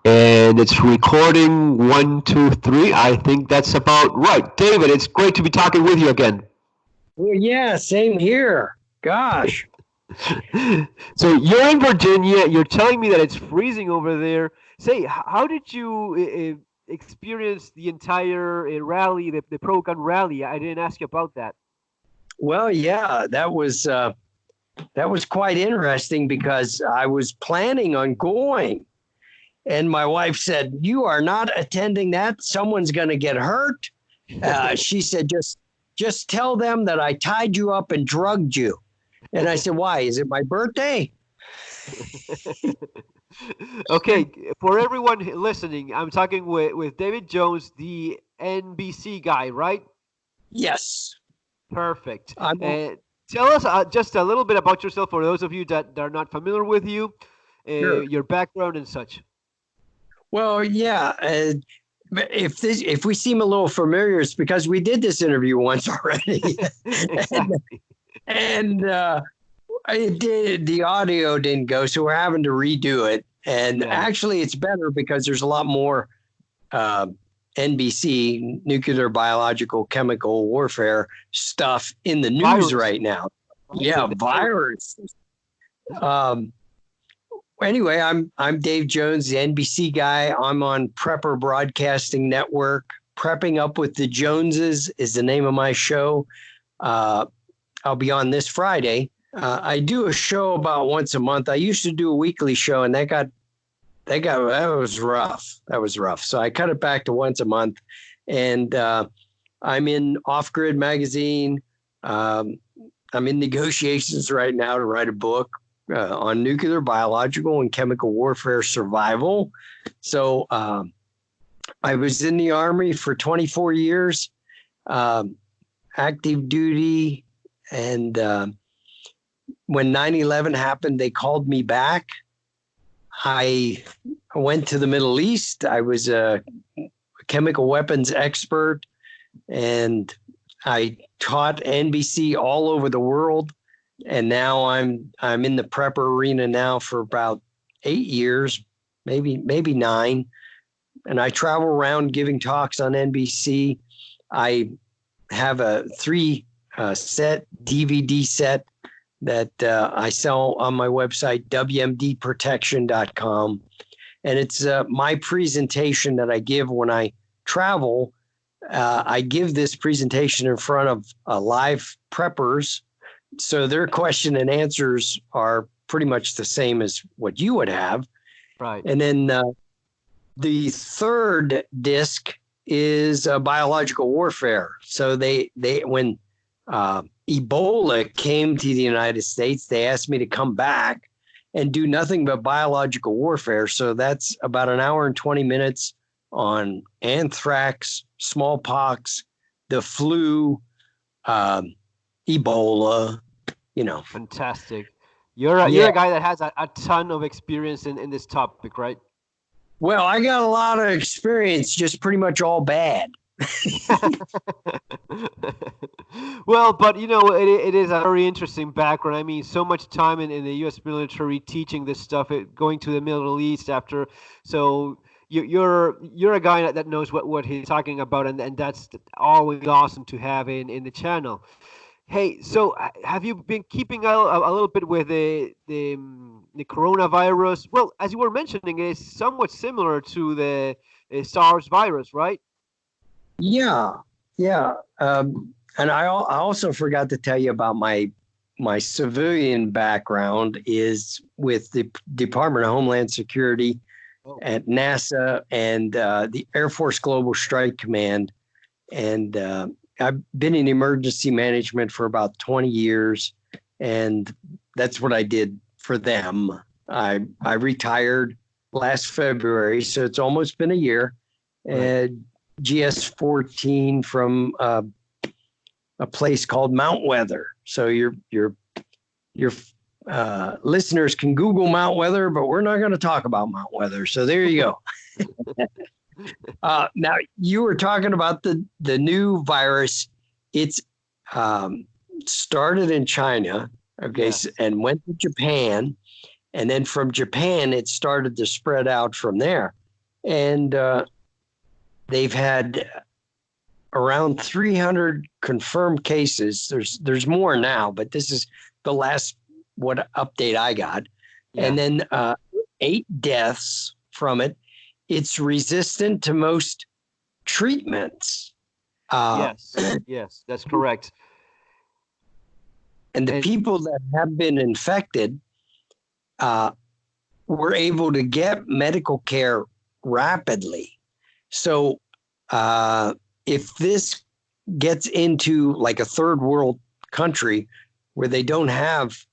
And it's recording 1, 2, 3. I think that's about right. David, it's great to be talking with you again. Well, yeah, same here. Gosh. So you're in Virginia. You're telling me that it's freezing over there. Say, how did you experience the entire rally, the pro gun rally? I didn't ask you about that. Well, yeah, that was quite interesting because I was planning on going. And my wife said, "You are not attending that. Someone's going to get hurt." She said, just tell them that I tied you up and drugged you. And I said, "Why? Is it my birthday?" Okay, for everyone listening, I'm talking with David Jones, the NBC guy, right? Yes. Perfect. Tell us just a little bit about yourself for those of you that are not familiar with you, Sure. your background and such. Well, yeah. If we seem a little familiar, it's because we did this interview once already. Exactly. and the audio didn't go, so we're having to redo it. And actually, it's better because there's a lot more NBC, nuclear, biological, chemical warfare stuff in the news right now. Yeah, virus. Anyway, I'm Dave Jones, the NBC guy. I'm on Prepper Broadcasting Network. Prepping Up with the Joneses is the name of my show. I'll be on this Friday. I do a show about once a month. I used to do a weekly show, and that was rough. That was rough. So I cut it back to once a month, and I'm in Off Grid magazine. I'm in negotiations right now to write a book on nuclear, biological, and chemical warfare survival. So I was in the Army for 24 years, active duty. And when 9/11 happened, they called me back. I went to the Middle East. I was a chemical weapons expert, and I taught NBC all over the world. And now I'm in the prepper arena now for about 8 years, maybe 9. And I travel around giving talks on NBC. I have a 3 set DVD set that I sell on my website, wmdprotection.com. And it's my presentation that I give when I travel. I give this presentation in front of live preppers. So their question and answers are pretty much the same as what you would have. Right. And then the third disc is biological warfare. So they when Ebola came to the United States, they asked me to come back and do nothing but biological warfare. So that's about an hour and 20 minutes on anthrax, smallpox, the flu, Ebola, Fantastic. You're a guy that has a ton of experience in this topic, right? Well, I got a lot of experience, just pretty much all bad. Well, but it is a very interesting background. I mean, so much time in the U.S. military teaching this stuff, going to the Middle East after. So you're a guy that knows what he's talking about, and that's always awesome to have in the channel. Hey, so have you been keeping a little bit with the coronavirus? Well, as you were mentioning, it's somewhat similar to the SARS virus, right? Yeah. And I also forgot to tell you about my civilian background is with the Department of Homeland Security at NASA and the Air Force Global Strike Command. And I've been in emergency management for about 20 years, and that's what I did for them. I retired last February, so it's almost been a year. Right. GS-14 from a place called Mount Weather. So your listeners can Google Mount Weather, but we're not going to talk about Mount Weather. So there you go. Now, you were talking about the new virus. It's started in China, okay, yes. And went to Japan. And then from Japan, it started to spread out from there. and they've had around 300 confirmed cases. There's more now, but this is the last what update I got. Yeah. And then 8 deaths from it. It's resistant to most treatments. Yes, that's correct. And the people that have been infected were able to get medical care rapidly. So if this gets into like a third world country where they don't have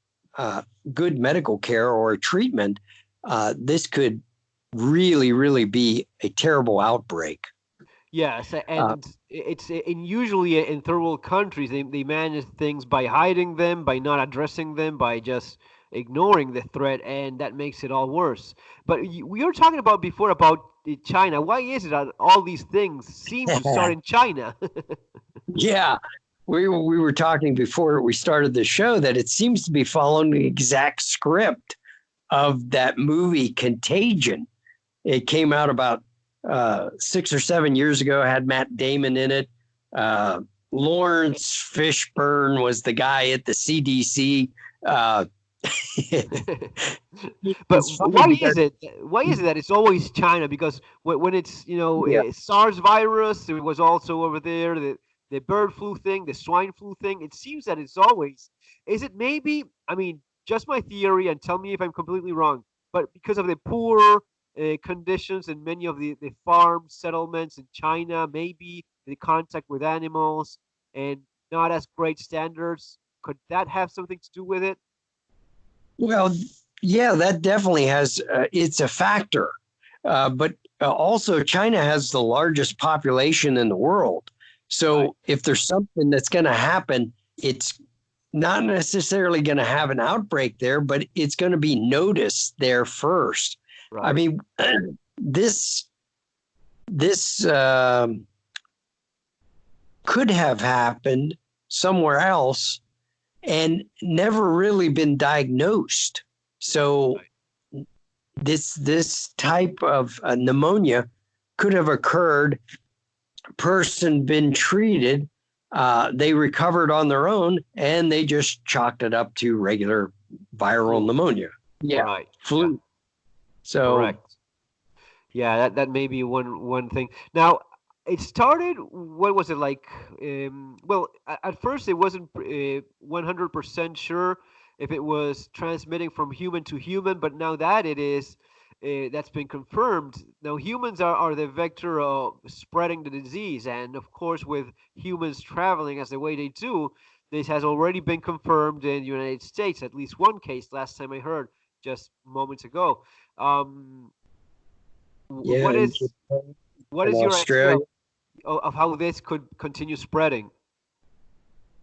good medical care or treatment, this could really, really be a terrible outbreak. Yes, and it's usually in third world countries they manage things by hiding them, by not addressing them, by just ignoring the threat, and that makes it all worse. But we were talking about before about China. Why is it that all these things seem to start in China? Yeah, we were talking before we started the show that it seems to be following the exact script of that movie Contagion. It came out about 6 or 7 years ago, had Matt Damon in it. Lawrence Fishburne was the guy at the CDC. But why is it? Why is it that it's always China? Because when it's SARS virus, it was also over there. The bird flu thing, the swine flu thing. It seems that it's always. Is it maybe? I mean, just my theory, and tell me if I'm completely wrong. But because of the poor conditions in many of the farm settlements in China, maybe the contact with animals and not as great standards. Could that have something to do with it? Well, yeah, that definitely has, it's a factor. But also, China has the largest population in the world. So right. If there's something that's going to happen, it's not necessarily going to have an outbreak there, but it's going to be noticed there first. Right. I mean, this could have happened somewhere else and never really been diagnosed. So right. this type of pneumonia could have occurred, person been treated, they recovered on their own, and they just chalked it up to regular viral pneumonia. Yeah, right. Flu. Yeah. So correct. Yeah, that may be one thing. Now, it started. What was it like? Well, at first it wasn't 100% sure if it was transmitting from human to human, but now that it is, that's been confirmed. Now humans are the vector of spreading the disease, and of course, with humans traveling as the way they do, this has already been confirmed in the United States. At least one case last time I heard, just moments ago. Yeah, what is your Australia idea of how this could continue spreading?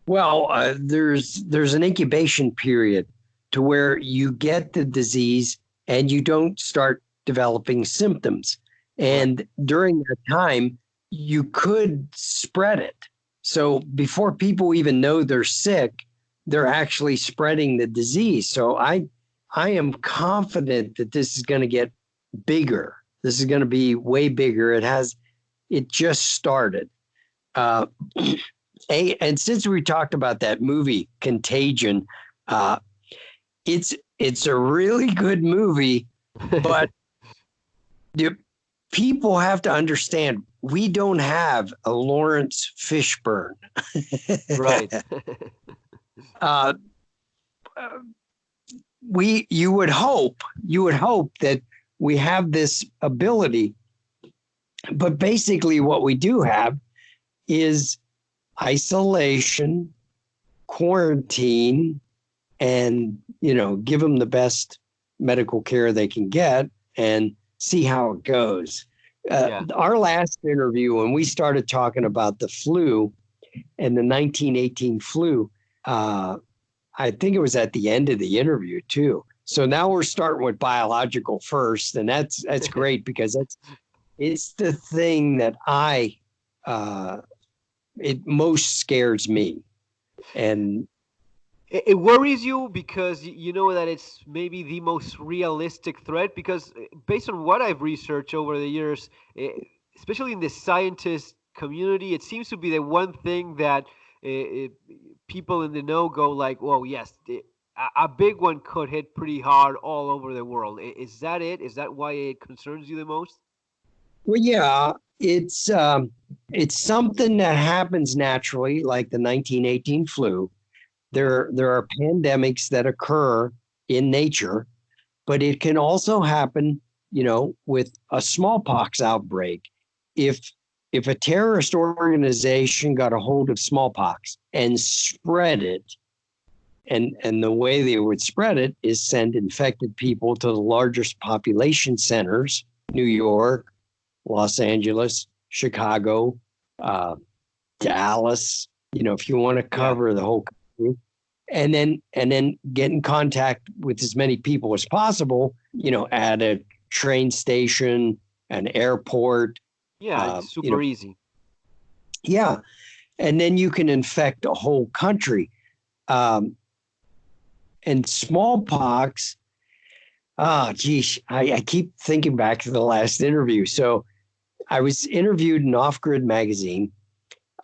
Well, there's an incubation period to where you get the disease and you don't start developing symptoms. And right. During that time, you could spread it. So before people even know they're sick, they're actually spreading the disease. So I am confident that this is going to get bigger. This is going to be way bigger. It just started. And since we talked about that movie Contagion, it's a really good movie, but people have to understand we don't have a Lawrence Fishburne. Right. You would hope that we have this ability, but basically what we do have is isolation, quarantine, and give them the best medical care they can get and see how it goes. Our last interview, when we started talking about the flu and the 1918 flu, I think it was at the end of the interview too. So now we're starting with biological first, and that's great because it's the thing that it most scares me. And It worries you because you know that it's maybe the most realistic threat. Because based on what I've researched over the years, especially in the scientist community, it seems to be the one thing that uh, people in the know go like, "Whoa, yes, a big one could hit pretty hard all over the world." Is that it? Is that why it concerns you the most? Well, yeah, it's something that happens naturally, like the 1918 flu. There are pandemics that occur in nature, but it can also happen, with a smallpox outbreak. If if a terrorist organization got a hold of smallpox and spread it, and the way they would spread it is send infected people to the largest population centers, New York, Los Angeles, Chicago, uh, Dallas, if you want to Yeah. cover the whole country, and then get in contact with as many people as possible, at a train station, an airport, Yeah, it's you know, super easy. yeah, and then you can infect a whole country. Um, and smallpox, geez, I keep thinking back to the last interview. So I was interviewed in Off Grid magazine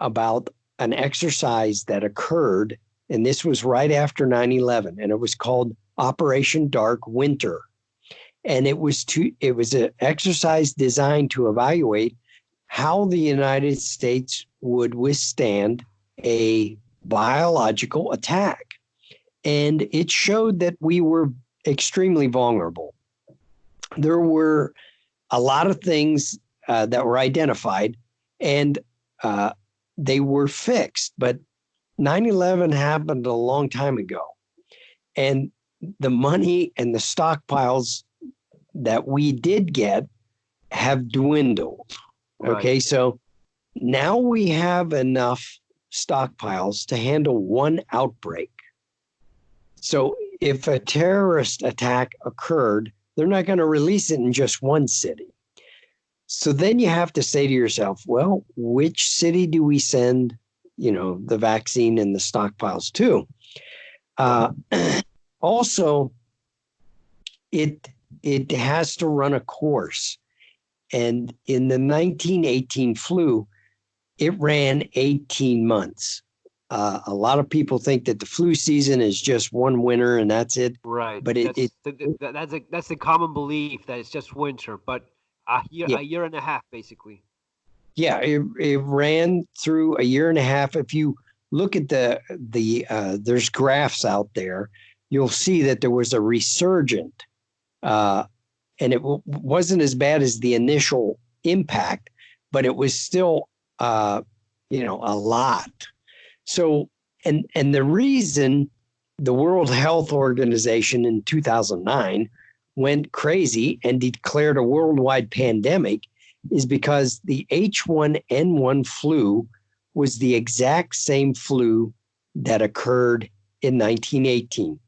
about an exercise that occurred, and this was right after 9/11, and it was called Operation Dark Winter. And it was an exercise designed to evaluate how the United States would withstand a biological attack. And it showed that we were extremely vulnerable. There were a lot of things that were identified, and uh, they were fixed. But 9/11 happened a long time ago, and the money and the stockpiles that we did get have dwindled. Right. Okay, so now we have enough stockpiles to handle one outbreak. So if a terrorist attack occurred, they're not going to release it in just one city. So then you have to say to yourself, well, which city do we send, the vaccine and the stockpiles to? Uh, also, it it has to run a course. And in the 1918 flu, it ran 18 months. A lot of people think that the flu season is just one winter and that's it. Right. But That's the common belief that it's just winter, but yeah, a year and a half basically. yeah, it ran through a year and a half. If you look at there's graphs out there, you'll see that there was a resurgent, uh, and it wasn't as bad as the initial impact, but it was still, a lot. So, and the reason the World Health Organization in 2009 went crazy and declared a worldwide pandemic is because the H1N1 flu was the exact same flu that occurred in 1918.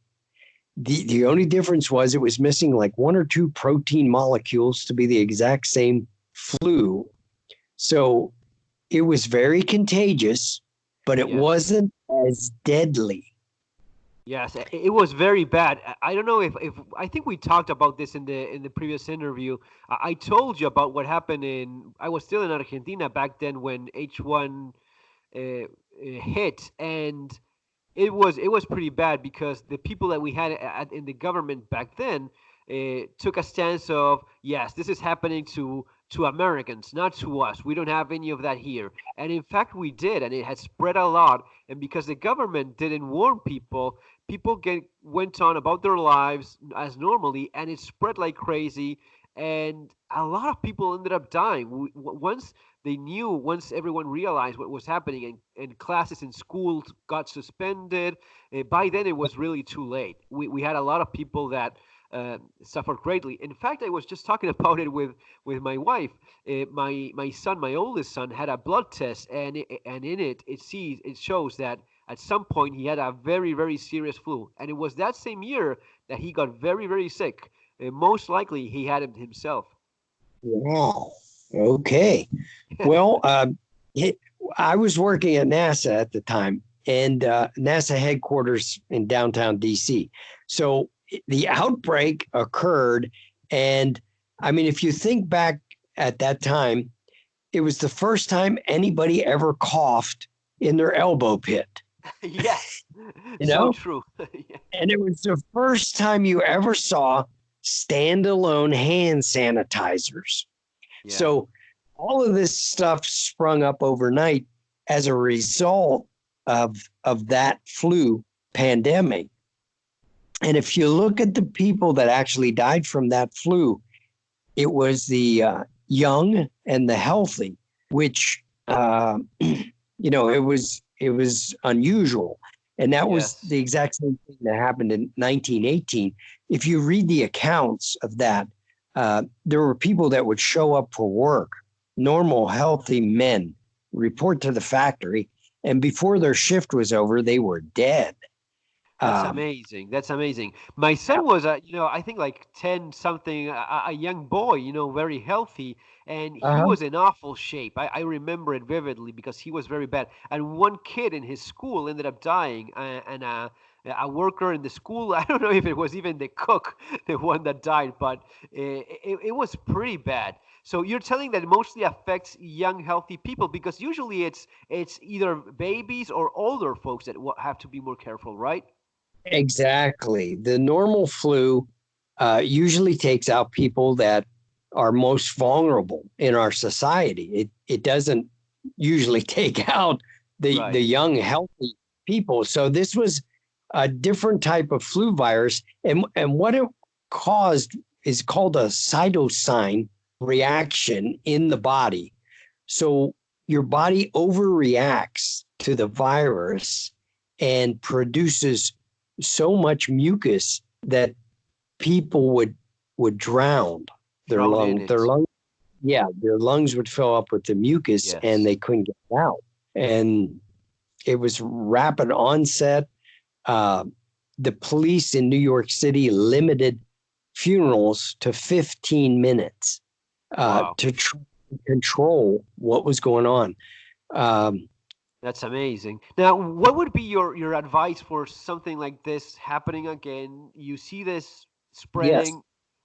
The only difference was it was missing like one or two protein molecules to be the exact same flu. So it was very contagious, but it Yes. wasn't as deadly. Yes, it was very bad. I don't know if I think we talked about this in the previous interview. I told you about what happened in. I was still in Argentina back then when H1 hit, and it was pretty bad because the people that we had in the government back then took a stance of yes, this is happening to Americans, not to us. We don't have any of that here, and in fact we did, and it had spread a lot. And because the government didn't warn people, people went on about their lives as normally, and it spread like crazy. And a lot of people ended up dying. Once everyone realized what was happening, and classes in schools got suspended, by then it was really too late. We had a lot of people that suffered greatly. In fact, I was just talking about it with my wife. My son, my oldest son, had a blood test, and in it shows that at some point he had a very very serious flu, and it was that same year that he got very very sick. Most likely he had it himself. Wow. Okay. Well, I was working at NASA at the time, and NASA headquarters in downtown DC. So the outbreak occurred. And I mean, if you think back at that time, it was the first time anybody ever coughed in their elbow pit. Yes, You so know? true. Yeah. And it was the first time you ever saw standalone hand sanitizers. Yeah. So all of this stuff sprung up overnight as a result of that flu pandemic. And if you look at the people that actually died from that flu, it was the young and the healthy, which it was unusual. And that was Yes. the exact same thing that happened in 1918. If you read the accounts of that, there were people that would show up for work, normal, healthy men, report to the factory, and before their shift was over, they were dead. That's Um, amazing. That's amazing. My son was, I think like 10 something, a young boy, very healthy, and he uh-huh. was in awful shape. I remember it vividly because he was very bad. And one kid in his school ended up dying, and a worker in the school, I don't know if it was even the cook, the one that died, but it was pretty bad. So you're telling that it mostly affects young, healthy people because usually it's either babies or older folks that have to be more careful, right? Exactly. The normal flu usually takes out people that are most vulnerable in our society. It doesn't usually take out the Right. young, healthy people. So this was a different type of flu virus. And what it caused is called a cytokine reaction in the body. So your body overreacts to the virus and produces so much mucus that people would drown. Drown in Their it. lung, yeah, their lungs would fill up with the mucus and Yes. they couldn't get it out. And it was rapid onset. Uh, the police in New York City limited funerals to 15 minutes Wow. to control what was going on. Um, That's amazing. Now, what would be your advice for something like this happening again? You see this yes. spreading.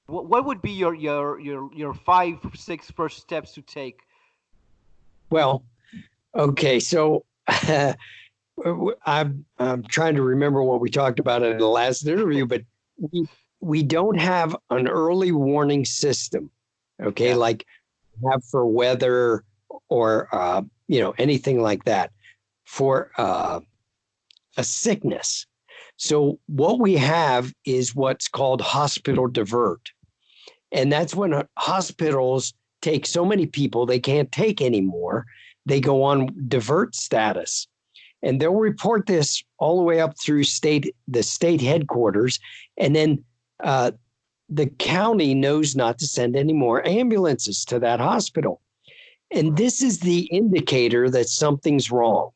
What would be your 5, 6 first steps to take? Well, okay. So I'm trying to remember what we talked about in the last interview, but we we don't have an early warning system, okay, Yeah. like have for weather or anything like that for a sickness. So what we have is what's called hospital divert, and that's when hospitals take so many people they can't take anymore. They go on divert status and they'll report this all the way up through the state headquarters, and then uh, the county knows not to send any more ambulances to that hospital, and Right. this is the indicator that something's wrong.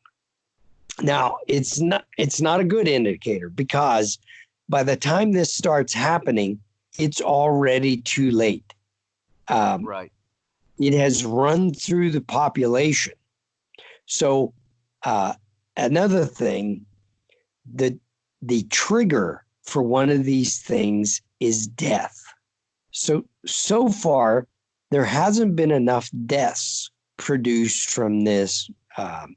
Now it's not a good indicator because by the time this starts happening, it's already too late. um, Right. it has run through the population. So uh, another thing, the the trigger for one of these things is death. So far, there hasn't been enough deaths produced from this. Um,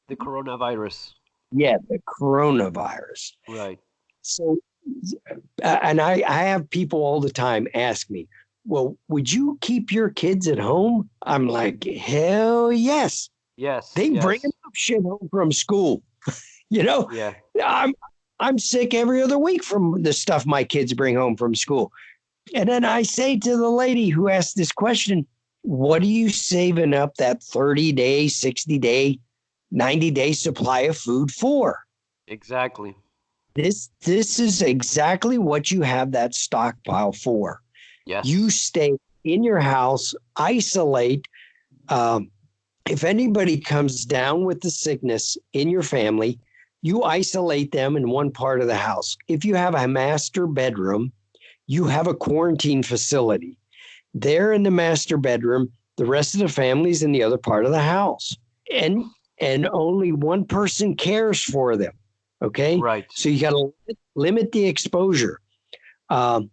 The coronavirus. the coronavirus. Right. So, and I have people all the time ask me, "Well, would you keep your kids at home?" I'm like, "Hell yes." Yes. They bring Yes. enough shit home from school. You know, Yeah. I'm I'm sick every other week from the stuff my kids bring home from school. And then I say to the lady who asked this question, what are you saving up that 30-day, 60-day, 90-day supply of food for? Exactly. This is exactly what you have that stockpile for. You Yes. stay in your house, isolate. Um, if anybody comes down with the sickness in your family, you isolate them in one part of the house. If you have a master bedroom, you have a quarantine facility. They're in the master bedroom. The rest of the family's in the other part of the house. And and only one person cares for them. Okay. Right. So you got to limit the exposure. And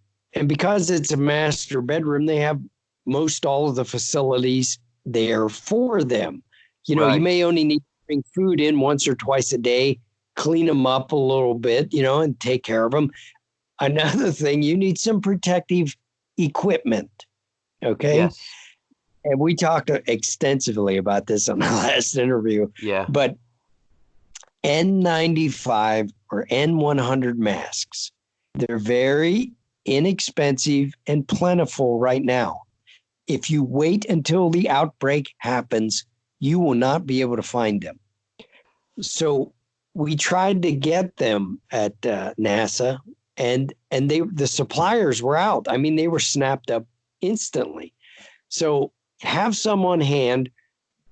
because it's a master bedroom, they have most all of the facilities there for them. You know, you Right. may only need to bring food in once or twice a day, clean them up a little bit, you know, and take care of them. Another thing, you need some protective equipment. Okay. Yes. And we talked extensively about this on the last interview, Yeah. but N95 or N100 masks, they're very inexpensive and plentiful right now. If you wait until the outbreak happens, you will not be able to find them. So we tried to get them at NASA, and the suppliers were out. I mean, they were snapped up instantly. So have some on hand.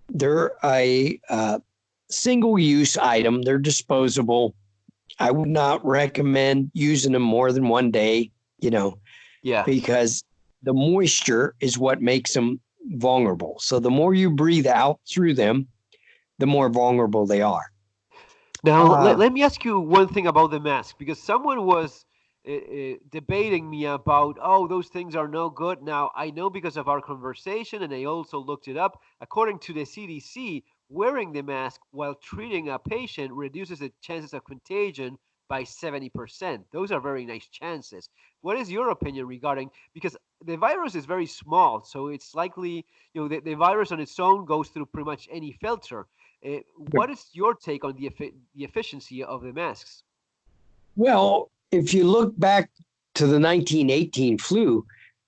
They're a single-use item. They're disposable. I would not recommend using them more than one day, you know, Yeah. because the moisture is what makes them vulnerable. So the more you breathe out through them, the more vulnerable they are. Now, let me ask you one thing about the mask, because someone was debating me about, oh, those things are no good. Now, I know because of our conversation, and I also looked it up. According to the CDC, wearing the mask while treating a patient reduces the chances of contagion by 70%. Those are very nice chances. What is your opinion regarding, because the virus is very small, so it's likely, the virus on its own goes through pretty much any filter. What is your take on the efficiency of the masks? Well, if you look back to the 1918 flu,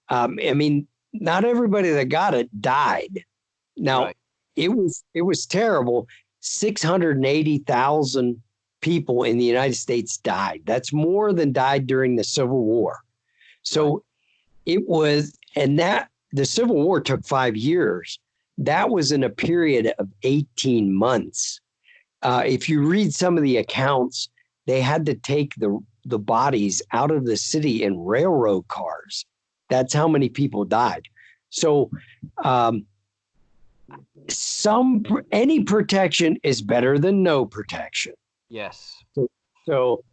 I mean, not everybody that got it died. Now, Right. it was terrible. 680,000 people in the United States died. That's more than died during the Civil War. So Right. it was, and that the Civil War took 5 years. That was in a period of 18 months. If you read some of the accounts, they had to take the bodies out of the city in railroad cars. That's how many people died. So any protection is better than no protection. Yes. So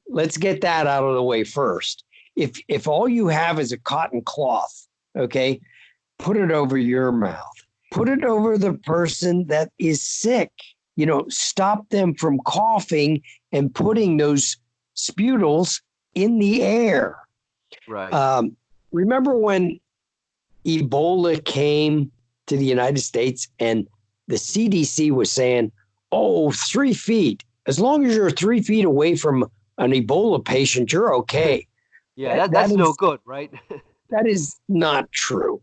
let's get that out of the way first. If all you have is a cotton cloth, okay, put it over your mouth. Put it over the person that is sick. You know, stop them from coughing and putting those sputals in the air. Right. Remember when Ebola came to the United States and the CDC was saying, oh, 3 feet. As long as you're 3 feet away from an Ebola patient, you're okay. Yeah, that's no good, right? That is not true.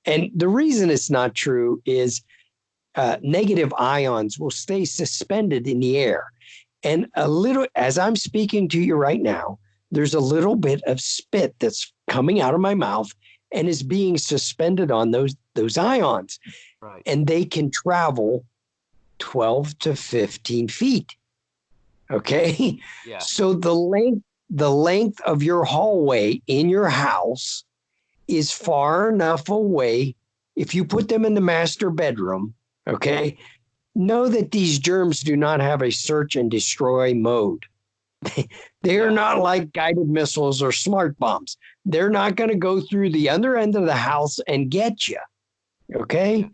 And the reason it's not true is negative ions will stay suspended in the air. And a little, as I'm speaking to you right now, there's a little bit of spit that's coming out of my mouth and is being suspended on those ions. Right. And they can travel 12 to 15 feet. Okay. Yeah. So the length of your hallway in your house is far enough away. If you put them in the master bedroom, okay, know that these germs do not have a search and destroy mode. They are not like guided missiles or smart bombs. They're not going to go through the other end of the house and get you. Okay.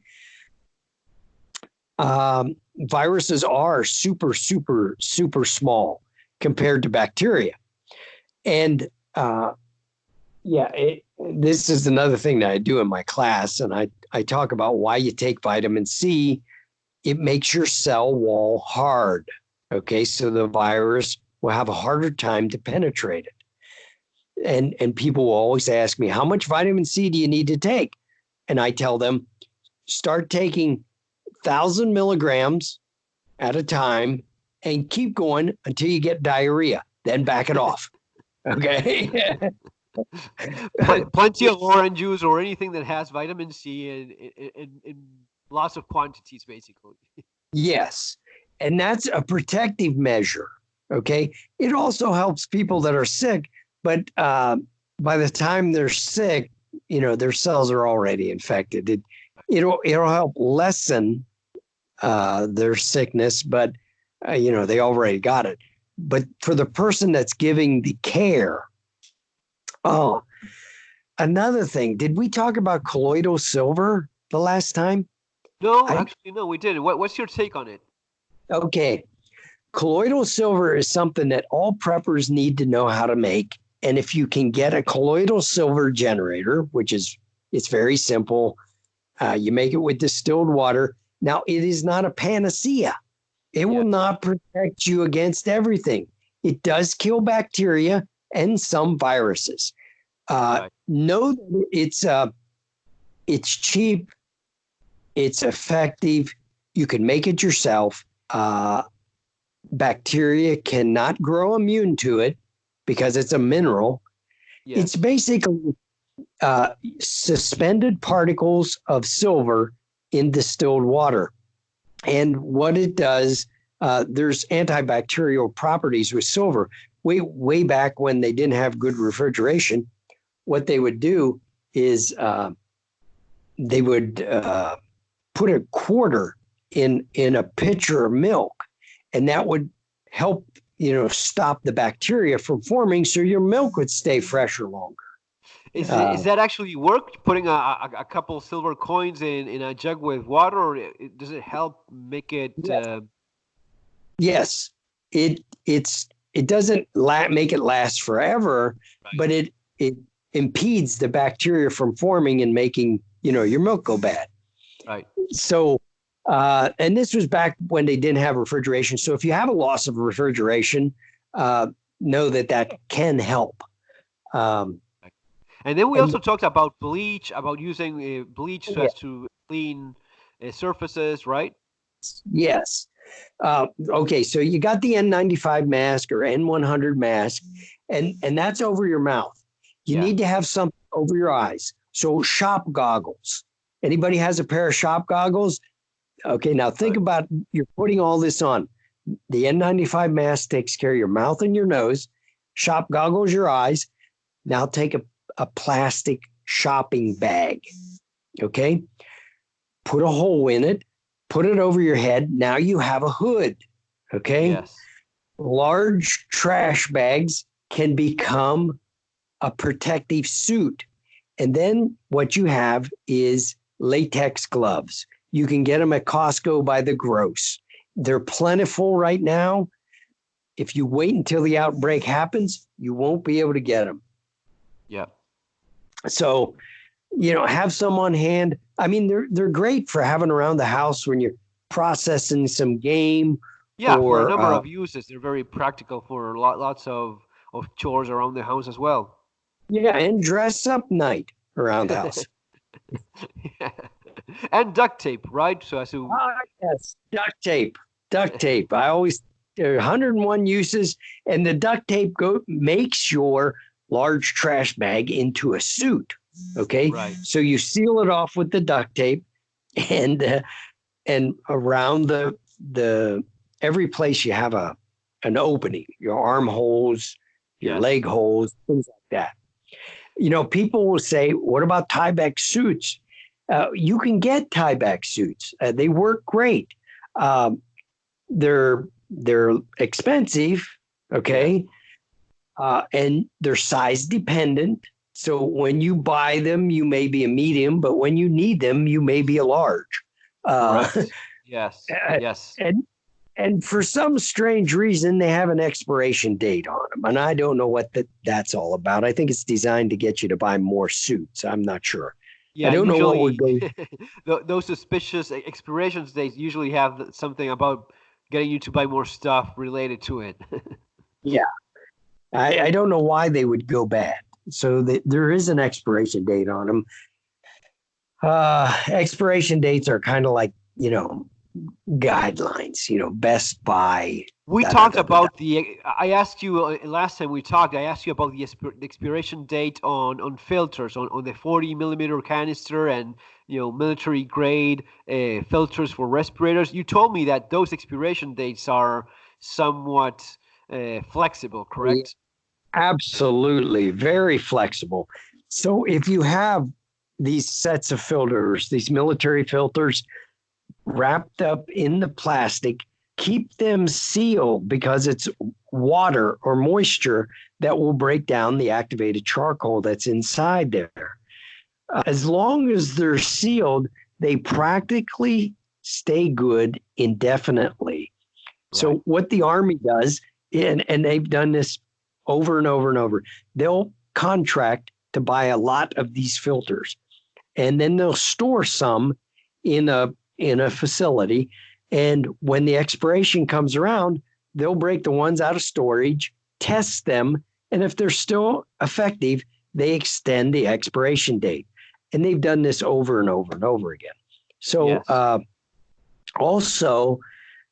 Viruses are super, super, super small compared to bacteria. And this is another thing that I do in my class. And I talk about why you take vitamin C. It makes your cell wall hard. Okay. So the virus will have a harder time to penetrate it. And people will always ask me, how much vitamin C do you need to take? And I tell them, start taking 1,000 milligrams at a time and keep going until you get diarrhea. Then back it off. Okay. Plenty of orange juice or anything that has vitamin C in lots of quantities, basically. Yes. And that's a protective measure. Okay. It also helps people that are sick, but by the time they're sick, their cells are already infected. It'll help lessen their sickness, but they already got it. But for the person that's giving the care, oh, another thing, did we talk about colloidal silver the last time? No, actually, no, we didn't. What's your take on it? Okay. Colloidal silver is something that all preppers need to know how to make. And if you can get a colloidal silver generator, it's very simple, you make it with distilled water. Now, it is not a panacea. It will not protect you against everything. It does kill bacteria and some viruses. Know that it's cheap, it's effective. You can make it yourself. Bacteria cannot grow immune to it because it's a mineral. Yes. It's basically suspended particles of silver in distilled water. And what it does, there's antibacterial properties with silver. Way back when they didn't have good refrigeration, what they would do is they would put a quarter in a pitcher of milk, and that would help, stop the bacteria from forming, so your milk would stay fresher longer. Is that actually work? Putting a couple silver coins in a jug with water, or does it help make it? Yes, it doesn't make it last forever, right. But it impedes the bacteria from forming and making your milk go bad. Right. So, and this was back when they didn't have refrigeration. So if you have a loss of refrigeration, know that can help. And then we also talked about bleach, about using bleach to clean surfaces, right? Yes. Okay, so you got the N95 mask or N100 mask, and that's over your mouth. You need to have something over your eyes. So shop goggles. Anybody has a pair of shop goggles? Okay, now think about, you're putting all this on. The N95 mask takes care of your mouth and your nose. Shop goggles, your eyes. Now take a plastic shopping bag, okay? Put a hole in it, put it over your head. Now you have a hood, okay? Yes. Large trash bags can become a protective suit. And then what you have is latex gloves. You can get them at Costco by the gross. They're plentiful right now. If you wait until the outbreak happens, you won't be able to get them. Yeah. So, have some on hand. I mean, they're great for having around the house when you're processing some game. Yeah, for a number of uses. They're very practical for lots of chores around the house as well. Yeah, and dress up night around the house. Yeah. And duct tape, right? Yes, duct tape. I always, there are 101 uses, and the duct tape makes your large trash bag into a suit. Okay, right. So you seal it off with the duct tape, and around the every place you have an opening, your armholes, your leg holes, things like that. People will say, "What about Tyvek suits?" You can get Tyvek suits. They work great. They're expensive, okay, and they're size dependent. So when you buy them, you may be a medium, but when you need them, you may be a large. Yes. And for some strange reason, they have an expiration date on them, and I don't know what that's all about. I think it's designed to get you to buy more suits. I'm not sure. Yeah, I don't know what we're going. Those suspicious expiration dates usually have something about getting you to buy more stuff related to it. Yeah, I don't know why they would go bad. So there is an expiration date on them. Expiration dates are kind of like, guidelines, Best Buy. We talked about I asked you last time we talked, I asked you about the expiration date on filters, on the 40 millimeter canister and, military grade filters for respirators. You told me that those expiration dates are somewhat flexible, correct? Absolutely. Very flexible. So if you have these sets of filters, these military filters, wrapped up in the plastic. Keep them sealed because it's water or moisture that will break down the activated charcoal that's inside there. As long as they're sealed, they practically stay good indefinitely. Right. So what the Army does, and they've done this over and over and over, they'll contract to buy a lot of these filters, and then they'll store some in a facility. And when the expiration comes around, they'll break the ones out of storage, test them, and if they're still effective, they extend the expiration date. And they've done this over and over and over again. So Yes. also,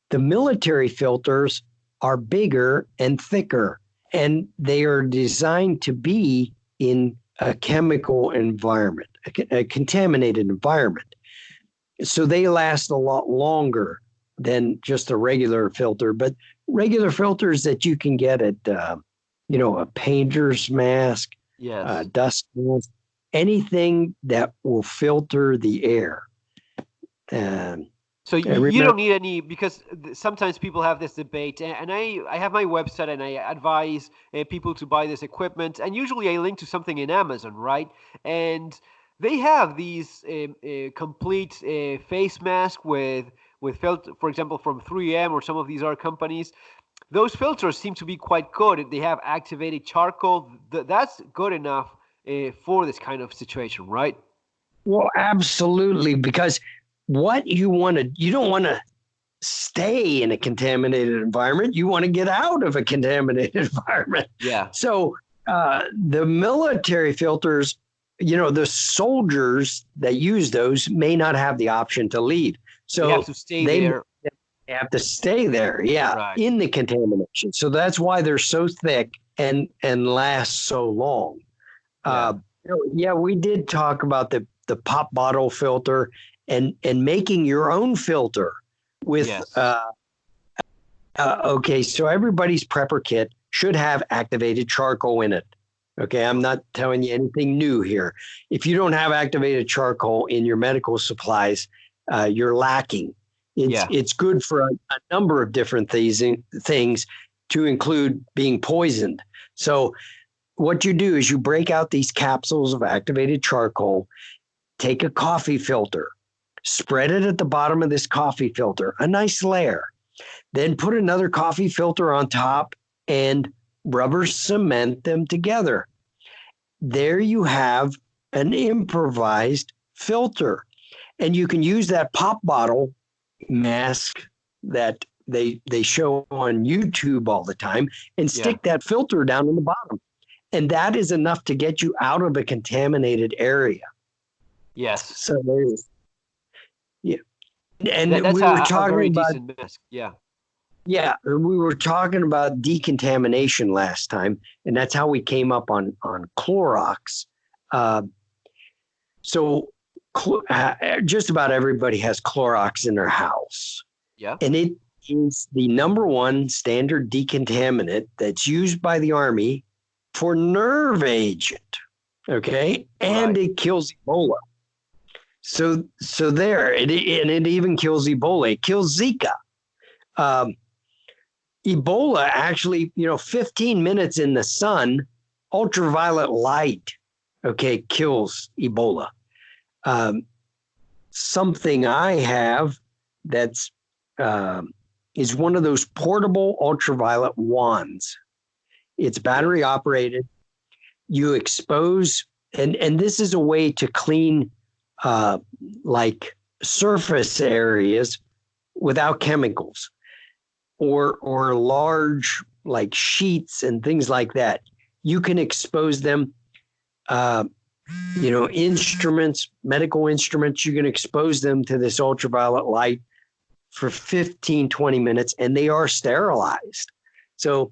the military filters are bigger and thicker, and they are designed to be in a chemical environment, a contaminated environment. So they last a lot longer than just a regular filter. But regular filters that you can get at, a painter's mask, Yes. dust mask, anything that will filter the air. And So I you remember, don't need any, because sometimes people have this debate, and I have my website and I advise people to buy this equipment, and usually I link to something in Amazon, right? And they have these complete face mask with filter, for example, from 3M or some of these other companies. Those filters seem to be quite good. They have activated charcoal. That's good enough for this kind of situation, right? well, absolutely, because what you don't want to stay in a contaminated environment. You want to get out of a contaminated environment. Yeah. So the military filters, the soldiers that use those may not have the option to leave. They have So to stay they there. have to stay there, yeah, Right. in the contamination. So that's why they're so thick and last so long. Yeah. Uh, yeah, we did talk about the pop bottle filter and making your own filter with Yes. okay, so everybody's prepper kit should have activated charcoal in it. Okay, I'm not telling you anything new here. If you don't have activated charcoal in your medical supplies, you're lacking. It's Yeah. it's good for a number of different things to include being poisoned. So what you do is you break out these capsules of activated charcoal, take a coffee filter, spread it at the bottom of this coffee filter, a nice layer. Then put another coffee filter on top and rubber cement them together. There you have an improvised filter. And you can use that pop bottle mask that they show on YouTube all the time and Yeah. stick that filter down in the bottom. And that is enough to get you out of a contaminated area. Yes. So there's, yeah. And That's we were a talking very about, decent mask. Yeah. yeah, we were talking about decontamination last time, and that's how we came up on Clorox. Uh, so just about everybody has Clorox in their house, Yeah. and it is the number one standard decontaminant that's used by the Army for nerve agent. Okay, and Right. it kills Ebola. So there, and it even kills Ebola. It kills Zika. Um, Ebola actually, 15 minutes in the sun, ultraviolet light, okay, kills Ebola. Um, Something I have that's is one of those portable ultraviolet wands. It's battery Yes. operated. You expose, and this is a way to clean uh, like surface areas without chemicals or large like sheets and things like that. You can expose them, uh, instruments, medical instruments, you can expose them to this ultraviolet light for 15, 20 minutes and they are sterilized. So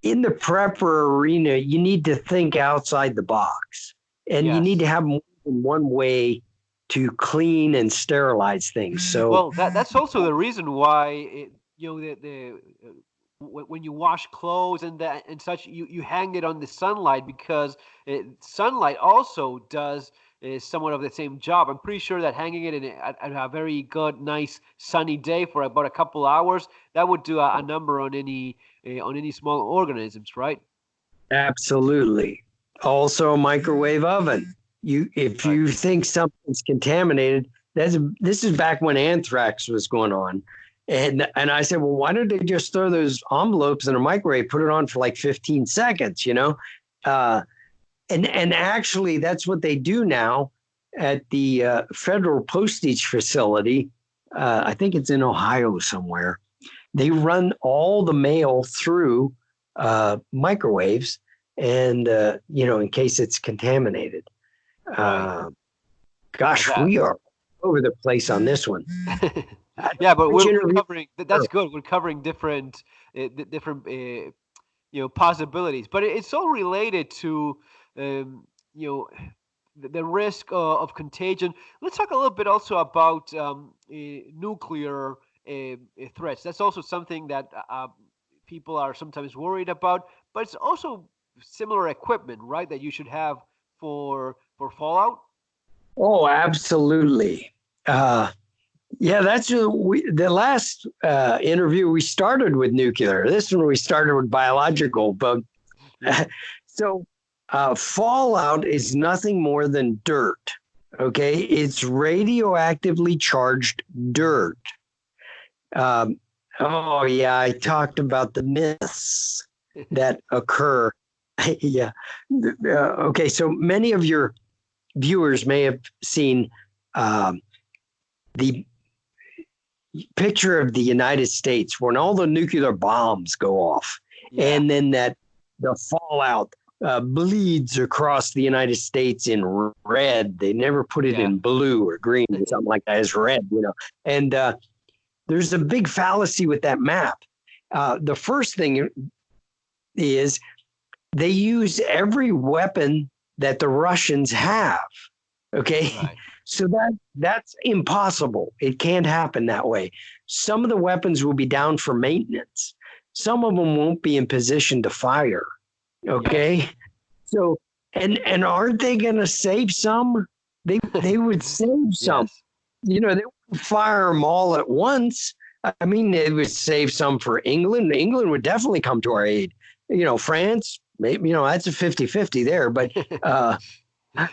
in the prepper arena, you need to think outside the box and you need Yes. to have more than one way to clean and sterilize things. So Well, that's also the reason why when you wash clothes and such, you hang it on the sunlight, because sunlight also does somewhat of the same job. I'm pretty sure that hanging it at a very good, nice, sunny day for about a couple hours, that would do a number on any small organisms, right? Absolutely. Also, a microwave oven. If Right. you think something's contaminated, this is back when anthrax was going on. And I said, well, why don't they just throw those envelopes in a microwave, put it on for like 15 seconds, you know? Uh, and actually, that's what they do now at the federal postage facility. I think it's in Ohio somewhere. They run all the mail through microwaves, and in case it's contaminated. Right. Well, Gosh, we are over the place on this one. yeah, but Which we're interview? covering. That's good. We're covering different, possibilities. But it's all related to, you know, the risk of contagion. Let's talk a little bit also about nuclear threats. That's also something that people are sometimes worried about. But it's also similar equipment, right? That you should have for fallout. Oh, absolutely. Yeah, that's the last interview we started with nuclear. This one we started with biological, but Yeah. so fallout is nothing more than dirt. Okay, it's radioactively charged dirt. Um, oh yeah, I talked about the myths that occur. Yeah. Okay, so many of your viewers may have seen the picture of the United States when all the nuclear bombs go off, Yeah. and then that the fallout bleeds across the United States in red. They never put it Yeah. in blue or green or something like that. It's red, And there's a big fallacy with that map. The first thing is they use every weapon that the Russians have. Okay. Right. So that's impossible. It can't happen that way. Some of the weapons will be down for maintenance. Some of them won't be in position to fire. Okay. Yes. So and aren't they going to save some? They would save some. Yes. They would fire them all at once. I mean, they would save some for England. England would definitely come to our aid. France, maybe, that's a 50-50 there, but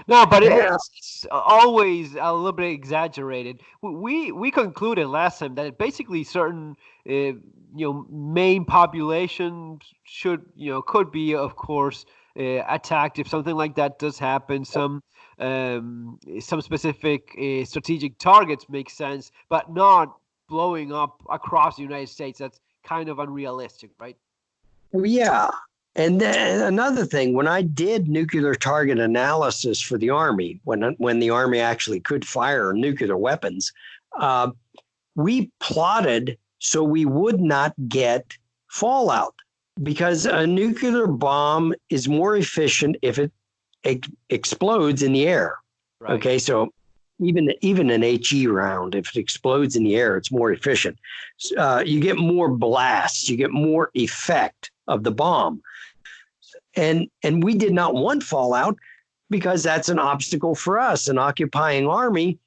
No, but yeah. it's always a little bit exaggerated. We concluded last time that basically certain main population should could be, of course, attacked if something like that does happen. Some specific strategic targets make sense, but not blowing up across the United States. That's kind of unrealistic, right? Yeah. And then another thing, when I did nuclear target analysis for the Army, when the Army actually could fire nuclear weapons, we plotted so we would not get fallout, because a nuclear bomb is more efficient if it explodes in the air. Right. Okay, so even an HE round, if it explodes in the air, it's more efficient. You get more blasts, you get more effect of the bomb. And we did not want fallout because that's an obstacle for us. An occupying army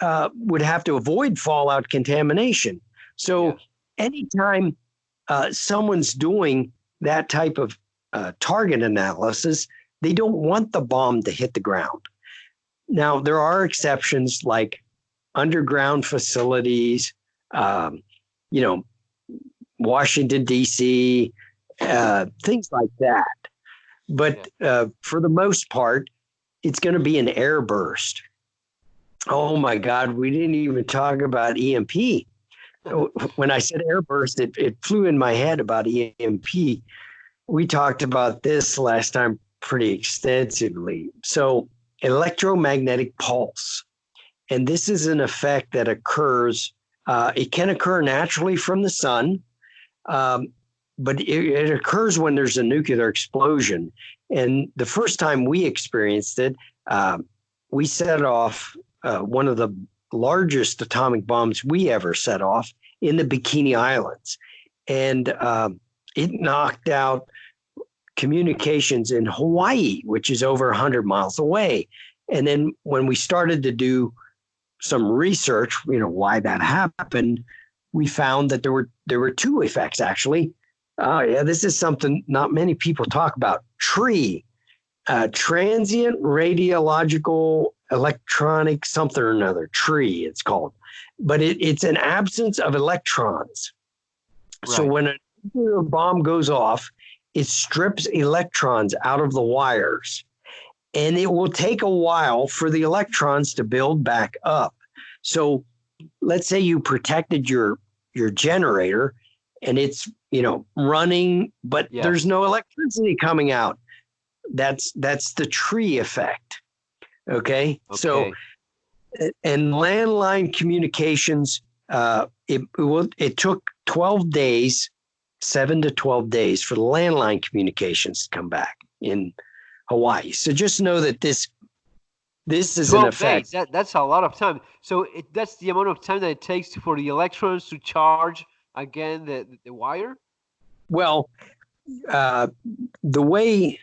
would have to avoid fallout contamination. So Yeah. anytime someone's doing that type of target analysis, they don't want the bomb to hit the ground. Now, there are exceptions like underground facilities, Washington, D.C., things like that. But for the most part, it's going to be an air burst. Oh my God, we didn't even talk about EMP. When I said air burst, it flew in my head about EMP. We talked about this last time pretty extensively. So electromagnetic pulse. And this is an effect that occurs, it can occur naturally from the sun, but it occurs when there's a nuclear explosion. And the first time we experienced it, we set off one of the largest atomic bombs we ever set off in the Bikini Islands. And it knocked out communications in Hawaii, which is over 100 miles away. And then when we started to do some research, why that happened, we found that there were two effects actually. Oh yeah, this is something not many people talk about. Transient radiological electronic something or another. TREE, it's called, but it's an absence of electrons. Right. So when a nuclear bomb goes off, it strips electrons out of the wires, and it will take a while for the electrons to build back up. So let's say you protected your generator and it's, running, but there's no electricity coming out. That's the tree effect. Okay. So, and landline communications, it took 12 days, 7 to 12 days for the landline communications to come back in Hawaii. So just know that this is an effect. Days. That's a lot of time. So that's the amount of time that it takes for the electrons to charge again the wire? Well, the way...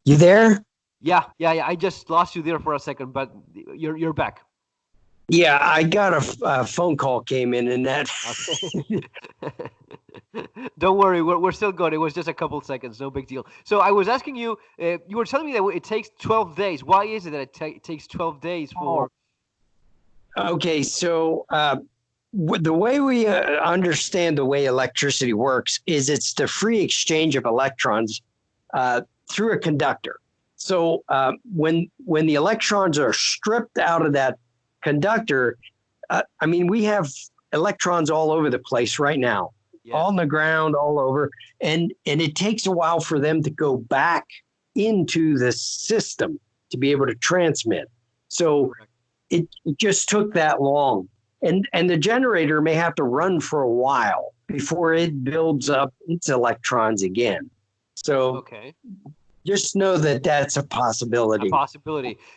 You there? Yeah. I just lost you there for a second, but you're back. Yeah, I got a phone call came in, and that. Okay. Don't worry, we're still good. It was just a couple seconds, no big deal. So I was asking you, you were telling me that it takes 12 days. Why is it that it takes 12 days for? Okay, so the way we understand the way electricity works is it's the free exchange of electrons through a conductor. So when the electrons are stripped out of that conductor, we have electrons all over the place right now, on the ground, all over, and it takes a while for them to go back into the system to be able to transmit. So it just took that long, and the generator may have to run for a while before it builds up its electrons again. So just know that that's a possibility.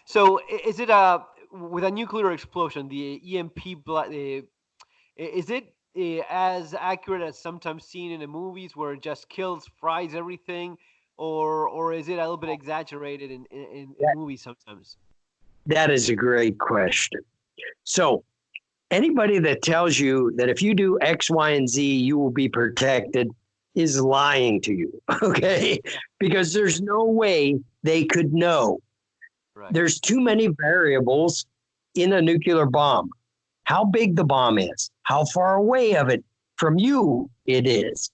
So is it with a nuclear explosion, the EMP, is it as accurate as sometimes seen in the movies where it just kills, fries everything, or is it a little bit exaggerated in movies sometimes? That is a great question. So anybody that tells you that if you do X, Y, and Z, you will be protected is lying to you, okay? Because there's no way they could know. Right. There's too many variables in a nuclear bomb. How big the bomb is, how far away of it from you it is,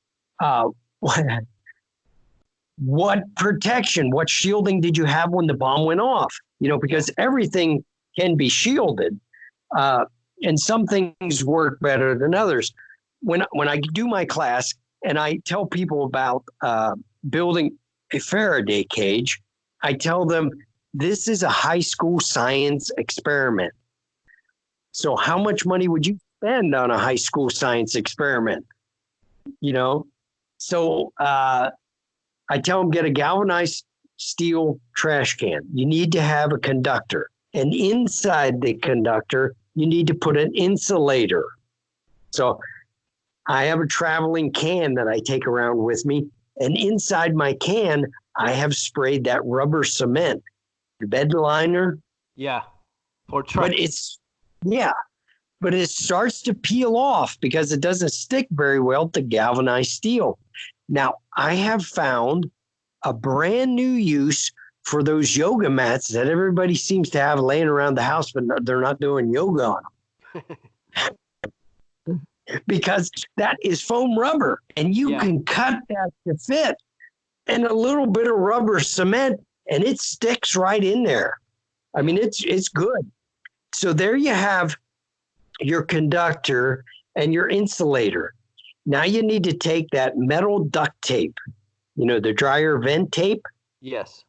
what protection, what shielding did you have when the bomb went off? Because everything can be shielded, and some things work better than others. When I do my class and I tell people about building a Faraday cage, I tell them this is a high school science experiment. So how much money would you spend on a high school science experiment? So I tell them, get a galvanized steel trash can. You need to have a conductor. And inside the conductor, you need to put an insulator. So I have a traveling can that I take around with me. And inside my can, I have sprayed that rubber cement. The bed liner. Yeah. For trucks. But it starts to peel off because it doesn't stick very well to galvanized steel. Now, I have found a brand new use for those yoga mats that everybody seems to have laying around the house, but they're not doing yoga on them. Because that is foam rubber, and you can cut that to fit, and a little bit of rubber cement, and it sticks right in there. It's good. So there you have your conductor and your insulator. Now you need to take that metal duct tape, the dryer vent tape. Yes.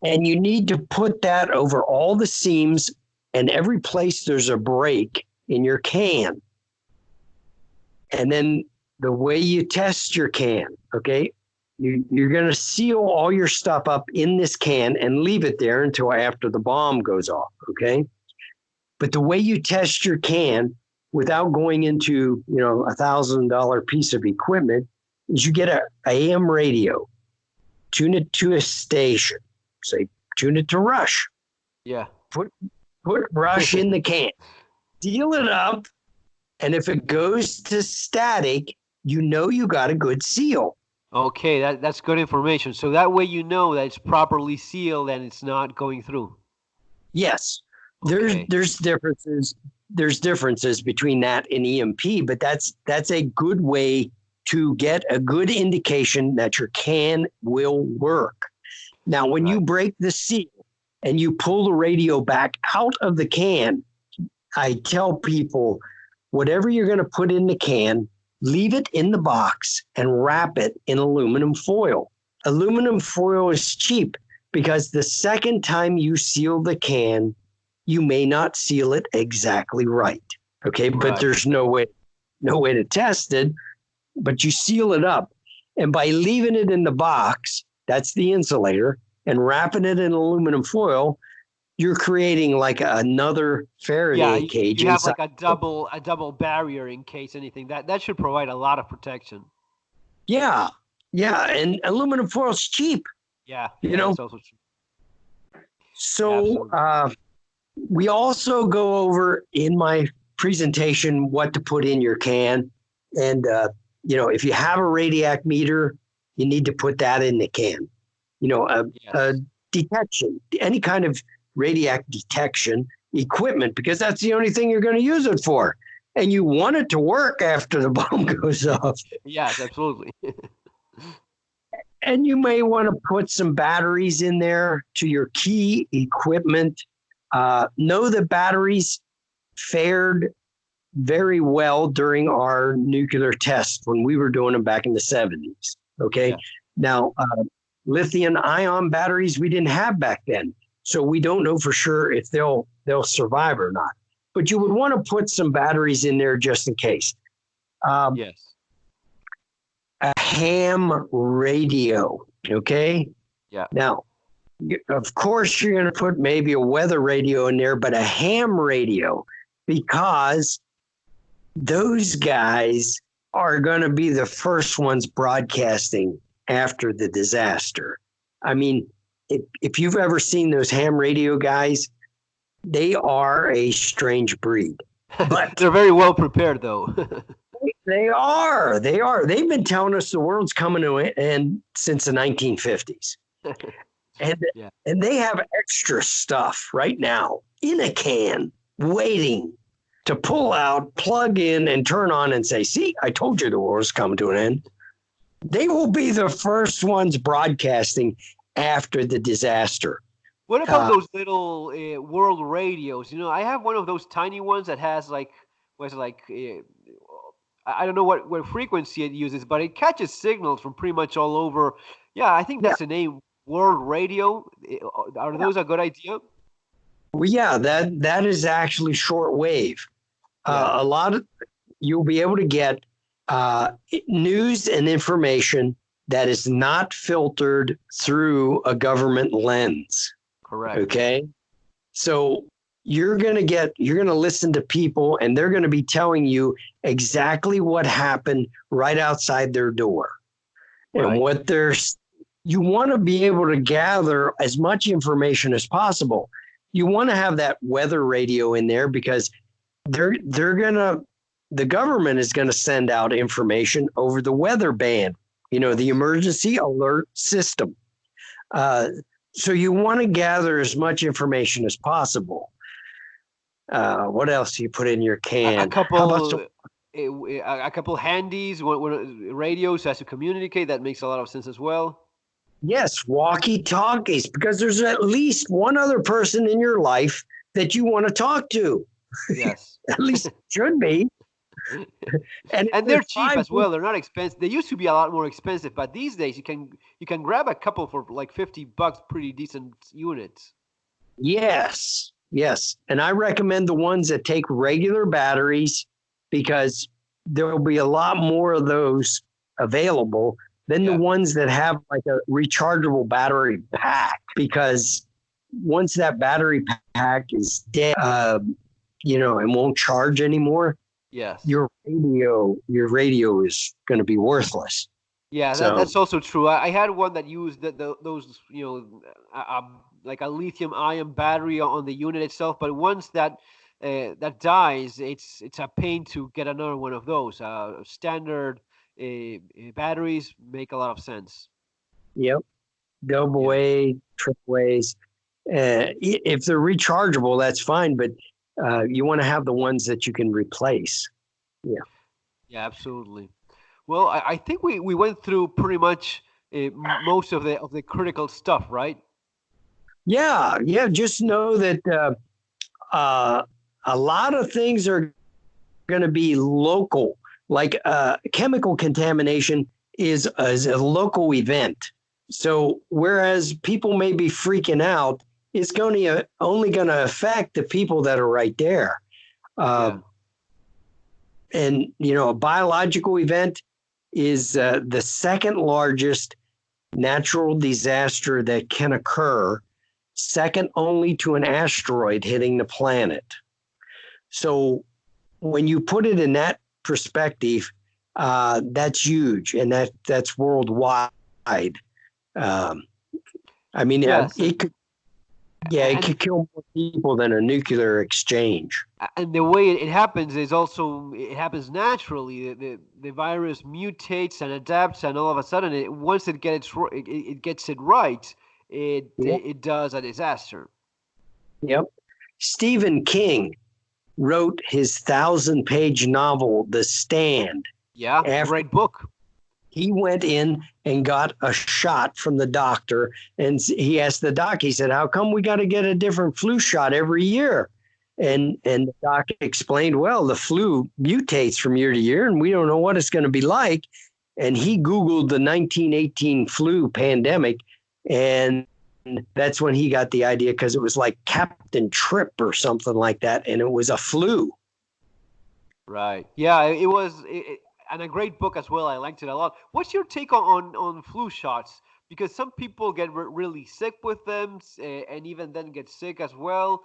And you need to put that over all the seams and every place there's a break in your can. And then the way you test your can, okay? You're going to seal all your stuff up in this can and leave it there until after the bomb goes off, okay? But the way you test your can without going into, $1,000 piece of equipment is you get a AM radio, tune it to a station, say tune it to Rush. Yeah. Put Rush in the can, seal it up, and if it goes to static, you got a good seal. Okay, that's good information. So that way you know that it's properly sealed and it's not going through. Yes. Okay. There's differences. There's differences between that and EMP, but that's a good way to get a good indication that your can will work. Now, when you break the seal and you pull the radio back out of the can, I tell people, whatever you're going to put in the can, leave it in the box and wrap it in aluminum foil. Aluminum foil is cheap because the second time you seal the can, you may not seal it exactly right. Okay, but there's no way to test it, but you seal it up. And by leaving it in the box, that's the insulator, and wrapping it in aluminum foil, you're creating like another Faraday cage. You have like a double barrier in case anything. That should provide a lot of protection. Yeah, and aluminum foil is cheap. Yeah, It's also cheap. So we also go over in my presentation what to put in your can, and if you have a radiac meter, you need to put that in the can. A detection, any kind of radiac detection equipment, because that's the only thing you're going to use it for. And you want it to work after the bomb goes off. Yes, absolutely. And you may want to put some batteries in there to your key equipment. Know that batteries fared very well during our nuclear tests when we were doing them back in the 70s. Okay. Yeah. Now, lithium ion batteries we didn't have back then. So we don't know for sure if they'll survive or not. But you would want to put some batteries in there just in case. Yes. A ham radio, okay? Yeah. Now, of course, you're going to put maybe a weather radio in there, but a ham radio, because those guys are going to be the first ones broadcasting after the disaster. I mean, if you've ever seen those ham radio guys, they are a strange breed. But they're very well prepared, though. They are. They've been telling us the world's coming to an end since the 1950s. And they have extra stuff right now in a can waiting to pull out, plug in, and turn on and say, see, I told you the world's coming to an end. They will be the first ones broadcasting after the disaster. What about those little world radios? I have one of those tiny ones that has I don't know what frequency it uses, but it catches signals from pretty much all over. Yeah, I think that's the name, World Radio. Are those a good idea? Well, yeah, that is actually shortwave. A lot of you'll be able to get news and information that is not filtered through a government lens. Correct. Okay. So you're going to listen to people, and they're going to be telling you exactly what happened right outside their door. And you want to be able to gather as much information as possible. You want to have that weather radio in there because the government is going to send out information over the weather band, the emergency alert system. So you want to gather as much information as possible. What else do you put in your can? A couple handies, radios as to communicate. That makes a lot of sense as well. Yes, walkie-talkies, because there's at least one other person in your life that you want to talk to. Yes. At least it should be. And they're cheap as well. They're not expensive. They used to be a lot more expensive, but these days you can grab a couple for like $50, pretty decent units. Yes. And I recommend the ones that take regular batteries because there will be a lot more of those available than the Yeah. ones that have like a rechargeable battery pack, because once that battery pack is dead, and won't charge anymore, Yes. your radio is going to be worthless. Yeah, So that's also true. I had one that used those, like a lithium ion battery on the unit itself. But once that dies, it's a pain to get another one of those. Standard batteries make a lot of sense. yep, double Yeah. A, triple A's. If they're rechargeable, that's fine, but you want to have the ones that you can replace. Yeah. Yeah, absolutely. Well, I think we went through pretty much most of the critical stuff, right? Yeah. Yeah. Just know that a lot of things are going to be local, like chemical contamination is a local event. So whereas people may be freaking out, it's only going to affect the people that are right there. Uh, Yeah. and a biological event is the second largest natural disaster that can occur, second only to an asteroid hitting the planet. So when you put it in that perspective, that's huge, and that's worldwide. Um, I mean, Yes, it and could kill more people than a nuclear exchange. and the way it happens is also it happens naturally. The virus mutates and adapts, and all of a sudden, once it gets it right, Yep. it does a disaster. Yep. Stephen King wrote his 1,000-page novel, The Stand, Yeah, after great book. he went in and got a shot from the doctor. And he asked the doc, he said, "How come we got to get a different flu shot every year?" And the doc explained, "Well, the flu mutates from year to year, and we don't know what it's going to be like." And he Googled the 1918 flu pandemic, and that's when he got the idea, because it was like Captain Trip or something like that, and it was a flu. Right. Yeah, it was, and a great book as well. I liked it a lot. What's your take on flu shots? Because some people get really sick with them, and even then get sick as well.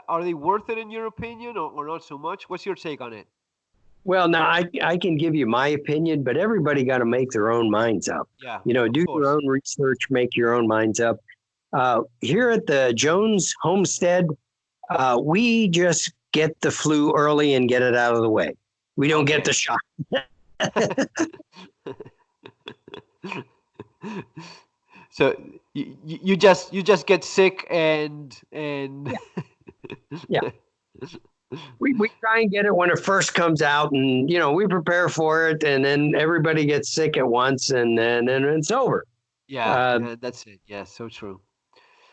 Are they worth it in your opinion, or not so much? What's your take on it? Well, now I can give you my opinion, but everybody got to make their own minds up. Yeah, of Do your course. own research, make your own minds up. Here at the Jones homestead, we just get the flu early and get it out of the way. We don't get the Okay. shot. So you just get sick and Yeah, yeah. We try and get it when it first comes out, and we prepare for it, and then everybody gets sick at once, and then it's over. yeah, Uh, yeah, that's it. Yeah, so true.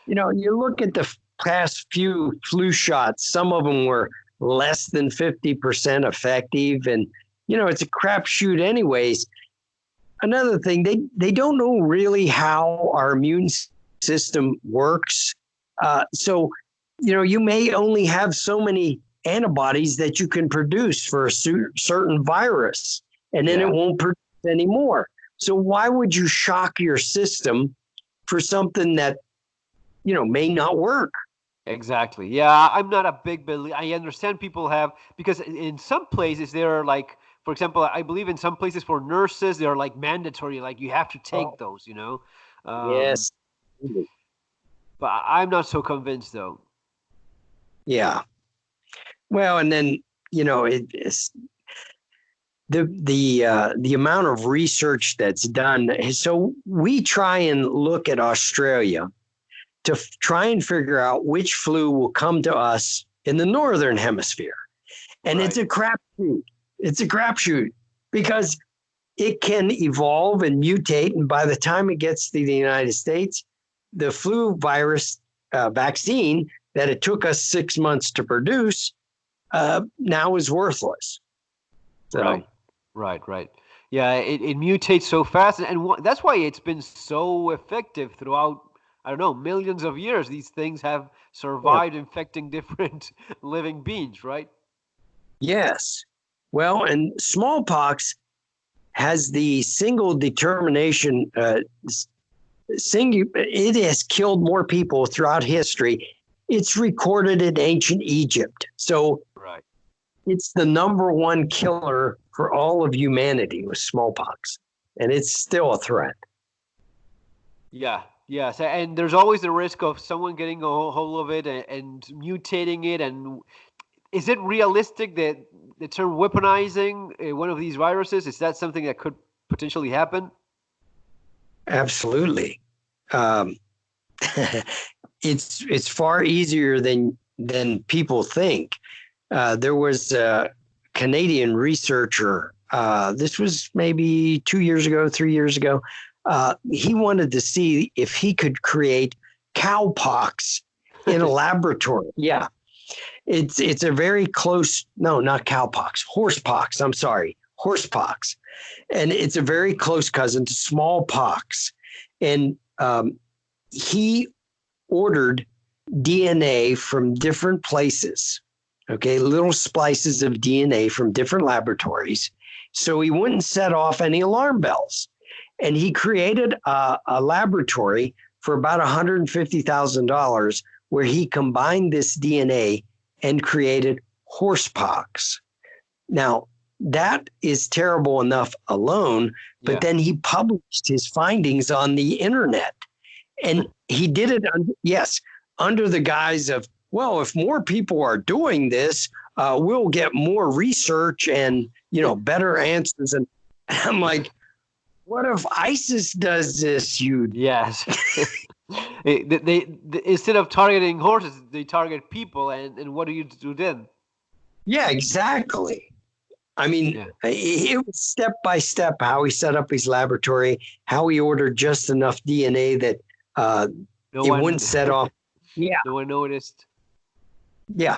you look at the past few flu shots, some of them were less than 50% effective. And, it's a crapshoot anyways. Another thing, they don't know really how our immune system works. So, you may only have so many antibodies that you can produce for a certain virus, and then it Yeah. won't produce anymore. So why would you shock your system for something that may not work? Exactly. Yeah, I'm not a big believer. I understand people have because in some places they're like, for example, I believe in some places for nurses they're like mandatory, like you have to take Oh, those. Um, yes. but I'm not so convinced though. Yeah. Well, and then it's the amount of research that's done. So we try and look at Australia to try and figure out which flu will come to us in the northern hemisphere, and it's Right. a crapshoot. It's a crapshoot because it can evolve and mutate, and by the time it gets to the United States, the flu virus vaccine that it took us 6 months to produce now is worthless. So Right. Right. Right. Yeah, it mutates so fast, and that's why it's been so effective throughout. I don't know, millions of years. These things have yeah. survived infecting different living beings, right? Yes. Well, and smallpox has the single determination. It has killed more people throughout history. It's recorded in ancient Egypt. So Right. it's the number one killer for all of humanity was smallpox. And it's still a threat. Yeah. Yes. And there's always the risk of someone getting a hold of it and mutating it. And is it realistic that the term weaponizing one of these viruses, is that something that could potentially happen? Absolutely. Um, it's far easier than people think. There was a Canadian researcher. This was maybe 2 years ago, 3 years ago. He wanted to see if he could create cowpox in a laboratory. Yeah, it's a very close. No, not cowpox. Horsepox. I'm sorry, horsepox, and it's a very close cousin to smallpox. And he ordered DNA from different places, okay, little splices of DNA from different laboratories, so he wouldn't set off any alarm bells. And he created a laboratory for about $150,000 where he combined this DNA and created horsepox. Now, that is terrible enough alone, but then he published his findings on the internet. And he did it, under the guise of, well, if more people are doing this, we'll get more research and, better answers. And I'm like, what if ISIS does this? Yes. they instead of targeting horses, they target people. And what do you do then? Yeah, exactly. I mean, it was step by step how he set up his laboratory, how he ordered just enough DNA that wouldn't set off. Yeah. No one noticed. Yeah.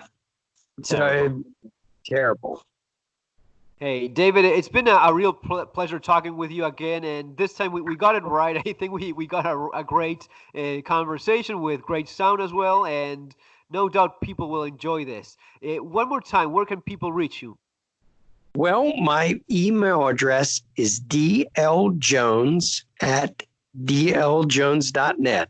So terrible. Hey, David, it's been a real pleasure talking with you again. And this time we got it right. I think we got a great conversation with great sound as well. And no doubt people will enjoy this. One more time, where can people reach you? Well, my email address is dljones@dljones.net.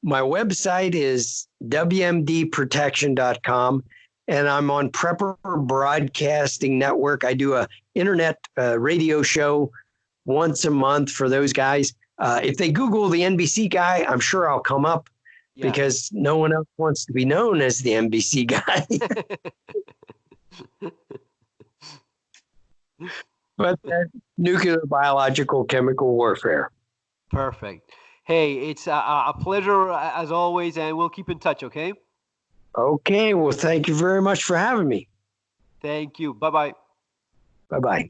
My website is wmdprotection.com, and I'm on Prepper Broadcasting Network. I do a internet radio show once a month for those guys. If they Google the NBC guy, I'm sure I'll come up because no one else wants to be known as the NBC guy. But nuclear, biological, chemical warfare. Perfect. Hey, it's a pleasure as always, and we'll keep in touch, okay? Okay. Well, thank you very much for having me. Thank you. Bye-bye. Bye-bye.